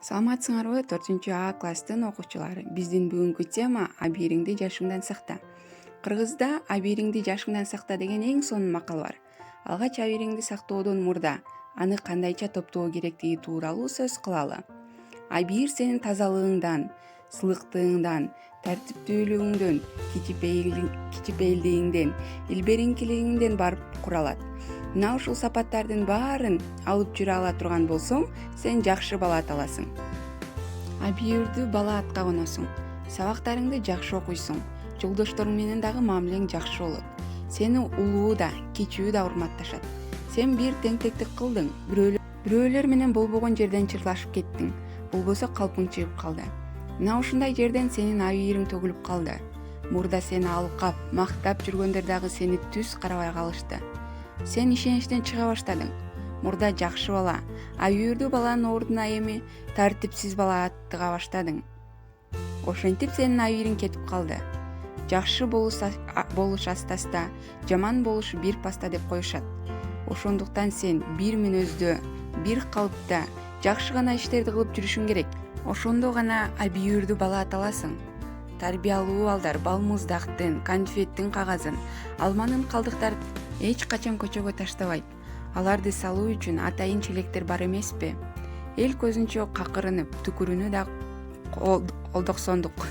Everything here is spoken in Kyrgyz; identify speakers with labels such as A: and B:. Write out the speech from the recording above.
A: Саламатсыңарбы 4 класстын окуучулары. Биздин бүгүнкү тема абийириңди жашыңдан сакта. Кыргызда абийириңди жашыңдан сакта деген эң сонун макал бар. Алгач абийириңди сактоодон мурда аны кандайча топтоо керектиги тууралуу сөз кылалы. Абийир сенин тазалыгыңдан, сылыктыгыңдан, тартиптүүлүгүңдөн, кичипейилдигиңден, илбериңкилигиңден барып куралат. Мына ушул сапаттардын баарын алып жүрө ала турган болсоң, сен жакшы бала аталасың. Абийирдүү бала атка коносуң. Сабактарыңды жакшы окуйсуң. Жолдошторуң менен дагы мамилең жакшы болот. Сени улуу да, кичүү да урматташат. Сен бир теңтектик кылдың, бирөөлөр менен болбогон жерден чырлашып кеттиң. Болбосо калпың чыгып калды. Мына ушундай жерден сенин абийириң төгүлүп калды. Мурда сени алкап, мактап жүргөндөр дагы сени түз карабай калышты. Сен ишеничтен чыга баштадың. Мурда жакшы бала, абийирдүү баланын ордуна эми тартипсиз бала аттыга баштадың. Ошентип сенин абийириң кетип калды. Жакшы болуш астаста, жаман болуш бир паста деп коюшат. Ошондуктан сен бир мүнөздө, бир калыпта жакшы гана иштерди кылып жүрүшүң керек. Ошондо гана абийирдүү бала аталасың. Тарбиялуу балдар балмуздактын, конфеттин кагазын, алманын калдыктарын эч качан көчөгө таштабайт. Аларды салуу үчүн атайын челектер бар эмеспи? Эл көзүнчө какырынып, түкүрүүнү да колдоксондук.